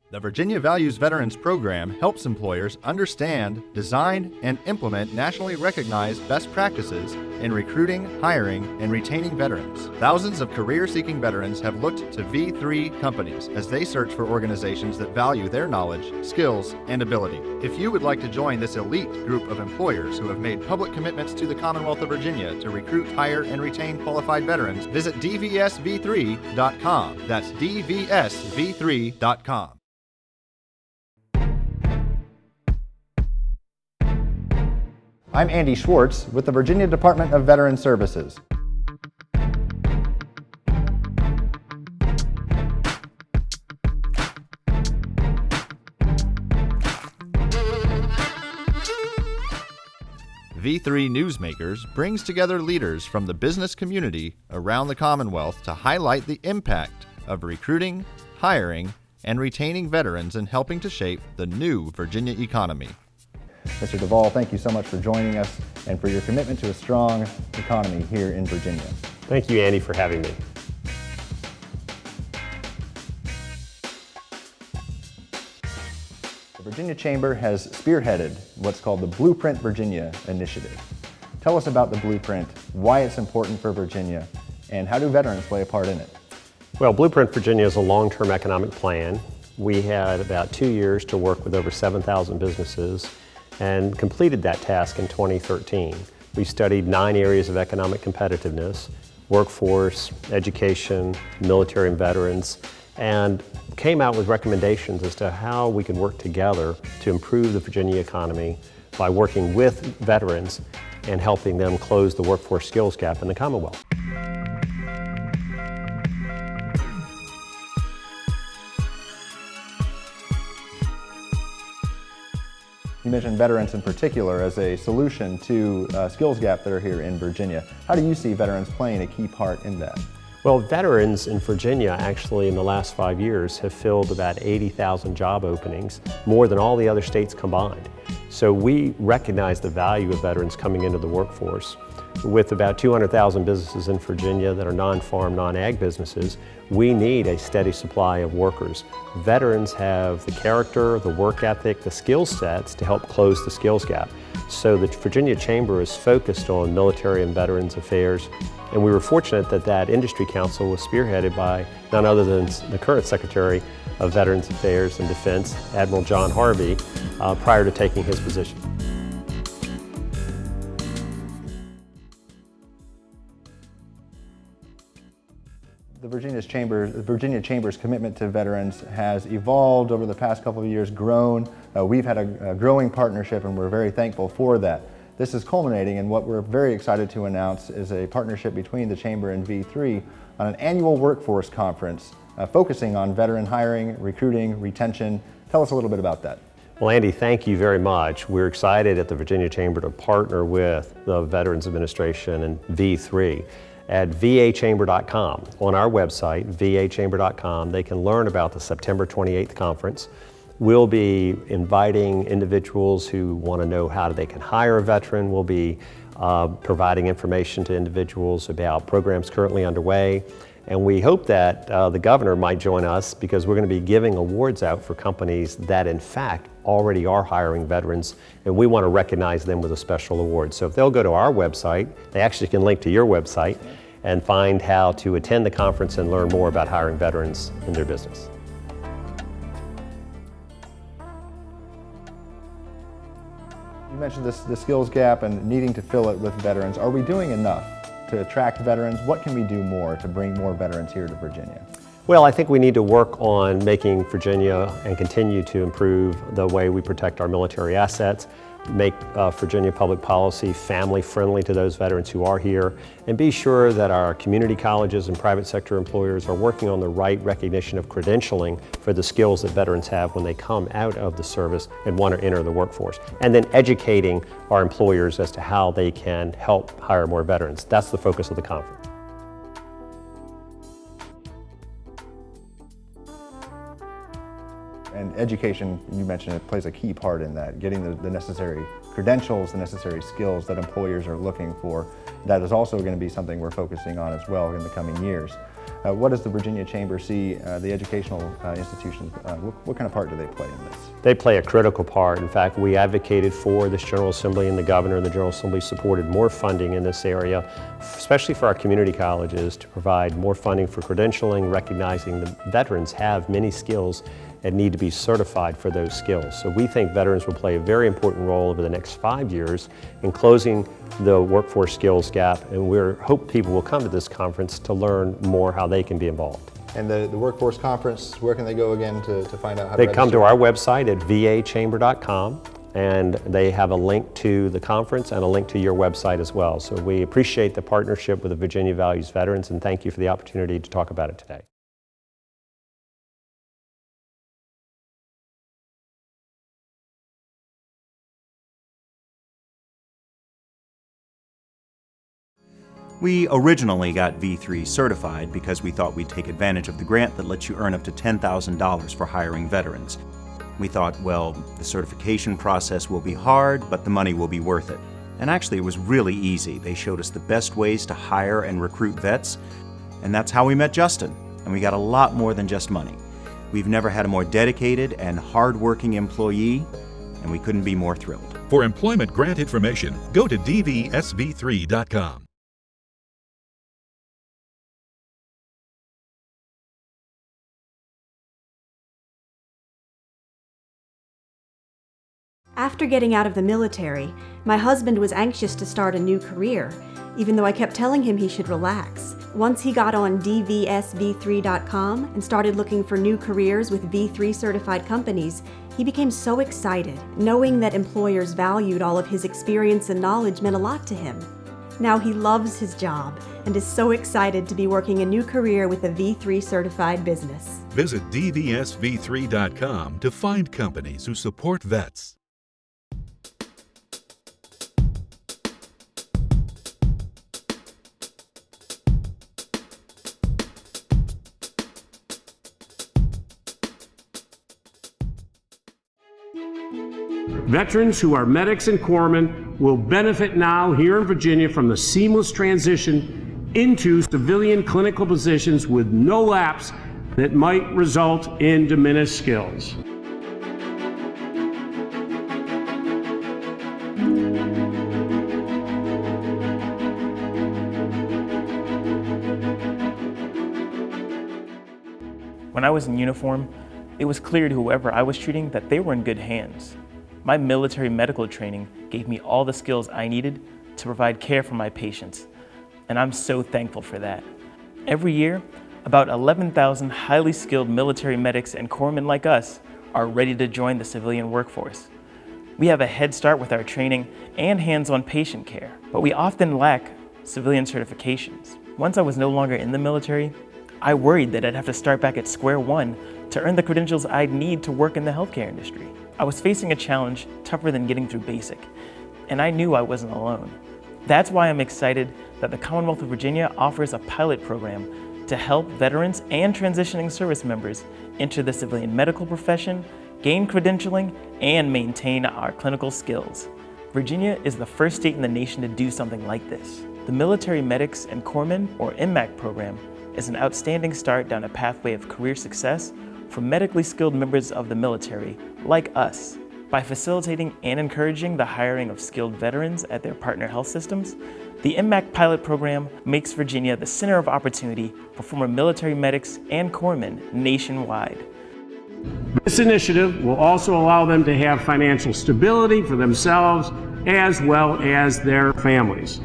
The Virginia Values Veterans Program helps employers understand, design, and implement nationally recognized best practices in recruiting, hiring, and retaining veterans. Thousands of career-seeking veterans have looked to V3 companies as they search for organizations that value their knowledge, skills, and ability. If you would like to join this elite group of employers who have made public commitments to the Commonwealth of Virginia to recruit, hire, and retain qualified veterans, visit dvsv3.com. That's dvsv3.com. I'm Andy Schwartz with the Virginia Department of Veteran Services. V3 Newsmakers brings together leaders from the business community around the Commonwealth to highlight the impact of recruiting, hiring, and retaining veterans in helping to shape the new Virginia economy. Mr. Duvall, thank you so much for joining us and for your commitment to a strong economy here in Virginia. Thank you, Andy, for having me. The Virginia Chamber has spearheaded what's called the Blueprint Virginia initiative. Tell us about the Blueprint, why it's important for Virginia, and how do veterans play a part in it? Well, Blueprint Virginia is a long-term economic plan. We had about 2 years to work with over 7,000 businesses and completed that task in 2013. We studied 9 areas of economic competitiveness: workforce, education, military and veterans, and came out with recommendations as to how we could work together to improve the Virginia economy by working with veterans and helping them close the workforce skills gap in the Commonwealth. You mentioned veterans in particular as a solution to skills gap that are here in Virginia. How do you see veterans playing a key part in that? Well, veterans in Virginia actually in the last 5 years have filled about 80,000 job openings, more than all the other states combined. So we recognize the value of veterans coming into the workforce. With about 200,000 businesses in Virginia that are non-farm, non-ag businesses, we need a steady supply of workers. Veterans have the character, the work ethic, the skill sets to help close the skills gap. So the Virginia Chamber is focused on military and veterans affairs, and we were fortunate that that industry council was spearheaded by none other than the current Secretary of Veterans Affairs and Defense, Admiral John Harvey, prior to taking his position. The Virginia Chamber's commitment to veterans has evolved over the past couple of years, grown. We've had a growing partnership and we're very thankful for that. This is culminating in what we're very excited to announce is a partnership between the Chamber and V3 on an annual workforce conference focusing on veteran hiring, recruiting, retention. Tell us a little bit about that. Well, Andy, thank you very much. We're excited at the Virginia Chamber to partner with the Veterans Administration and V3. At vachamber.com. On our website, vachamber.com, they can learn about the September 28th conference. We'll be inviting individuals who want to know how they can hire a veteran. We'll be providing information to individuals about programs currently underway. And we hope that the governor might join us because we're going to be giving awards out for companies that in fact already are hiring veterans, and we want to recognize them with a special award. So if they'll go to our website, they actually can link to your website and find how to attend the conference and learn more about hiring veterans in their business. You mentioned the skills gap and needing to fill it with veterans. Are we doing enough to attract veterans? What can we do more to bring more veterans here to Virginia? Well, I think we need to work on making Virginia and continue to improve the way we protect our military assets, make Virginia public policy family friendly to those veterans who are here, and be sure that our community colleges and private sector employers are working on the right recognition of credentialing for the skills that veterans have when they come out of the service and want to enter the workforce. And then educating our employers as to how they can help hire more veterans. That's the focus of the conference. And education, you mentioned it plays a key part in that, getting the necessary credentials, the necessary skills that employers are looking for. That is also going to be something we're focusing on as well in the coming years. What does the Virginia Chamber see the educational institutions, what kind of part do they play in this? They play a critical part. In fact, we advocated for this General Assembly, and the Governor and the General Assembly supported more funding in this area, especially for our community colleges, to provide more funding for credentialing, recognizing that veterans have many skills and need to be certified for those skills. So we think veterans will play a very important role over the next 5 years in closing the workforce skills gap, and we hope people will come to this conference to learn more how they can be involved. And the Workforce Conference, where can they go again to find out how to They register? come to our website at vachamber.com, and they have a link to the conference and a link to your website as well. So we appreciate the partnership with the Virginia Values Veterans, and thank you for the opportunity to talk about it today. We originally got V3 certified because we thought we'd take advantage of the grant that lets you earn up to $10,000 for hiring veterans. We thought, well, the certification process will be hard, but the money will be worth it. And actually, it was really easy. They showed us the best ways to hire and recruit vets, and that's how we met Justin. And we got a lot more than just money. We've never had a more dedicated and hard-working employee, and we couldn't be more thrilled. For employment grant information, go to dvsv3.com. After getting out of the military, my husband was anxious to start a new career, even though I kept telling him he should relax. Once he got on dvsv3.com and started looking for new careers with V3 certified companies, he became so excited, knowing that employers valued all of his experience and knowledge meant a lot to him. Now he loves his job and is so excited to be working a new career with a V3 certified business. Visit dvsv3.com to find companies who support vets. Veterans who are medics and corpsmen will benefit now here in Virginia from the seamless transition into civilian clinical positions with no lapse that might result in diminished skills. When I was in uniform, it was clear to whoever I was treating that they were in good hands. My military medical training gave me all the skills I needed to provide care for my patients, and I'm so thankful for that. Every year, about 11,000 highly skilled military medics and corpsmen like us are ready to join the civilian workforce. We have a head start with our training and hands-on patient care, but we often lack civilian certifications. Once I was no longer in the military, I worried that I'd have to start back at square one to earn the credentials I'd need to work in the healthcare industry. I was facing a challenge tougher than getting through basic, and I knew I wasn't alone. That's why I'm excited that the Commonwealth of Virginia offers a pilot program to help veterans and transitioning service members enter the civilian medical profession, gain credentialing, and maintain our clinical skills. Virginia is the first state in the nation to do something like this. The Military Medics and Corpsmen, or MMAC program, is an outstanding start down a pathway of career success for medically skilled members of the military, like us. By facilitating and encouraging the hiring of skilled veterans at their partner health systems, the MMAC pilot program makes Virginia the center of opportunity for former military medics and corpsmen nationwide. This initiative will also allow them to have financial stability for themselves as well as their families.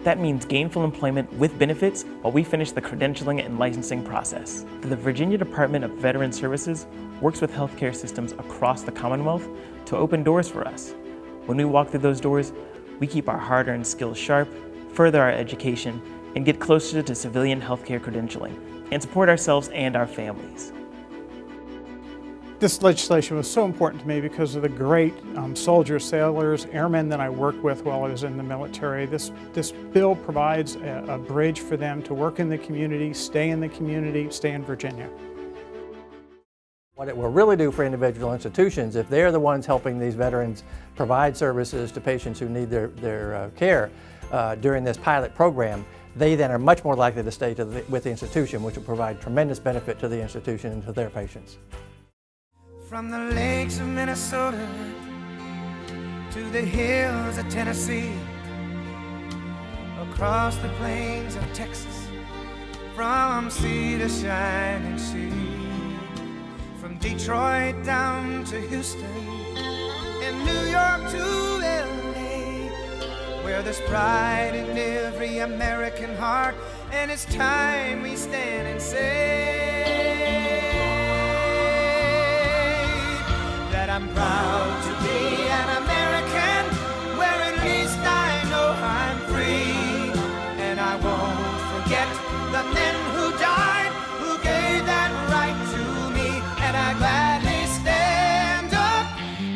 That means gainful employment with benefits while we finish the credentialing and licensing process. The Virginia Department of Veteran Services works with healthcare systems across the Commonwealth to open doors for us. When we walk through those doors, we keep our hard-earned skills sharp, further our education, and get closer to civilian healthcare credentialing, and support ourselves and our families. This legislation was so important to me because of the great soldiers, sailors, airmen that I worked with while I was in the military. This bill provides a bridge for them to work in the community, stay in Virginia. What it will really do for individual institutions, if they're the ones helping these veterans provide services to patients who need their care during this pilot program, they then are much more likely to stay with the institution, which will provide tremendous benefit to the institution and to their patients. From the lakes of Minnesota to the hills of Tennessee, across the plains of Texas, from sea to shining sea, from Detroit down to Houston, and New York to LA, where there's pride in every American heart, and it's time we stand and say that I'm proud to be an American, where at least I know I'm free, and I won't forget the men who died, who gave that right to me, and I gladly stand up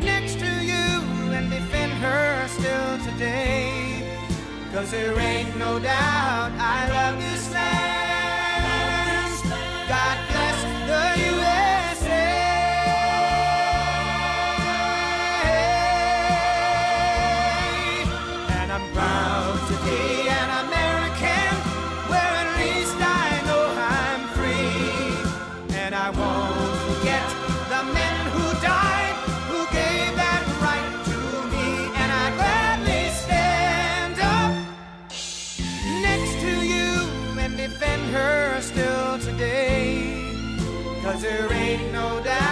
next to you and defend her still today, 'cause there ain't no doubt I love this land. God bless the USA. And I'm proud to be an American, where at least I know I'm free, and I won't forget the men who died, who gave that right to me, and I gladly stand up next to you and defend her still today, 'cause there ain't no doubt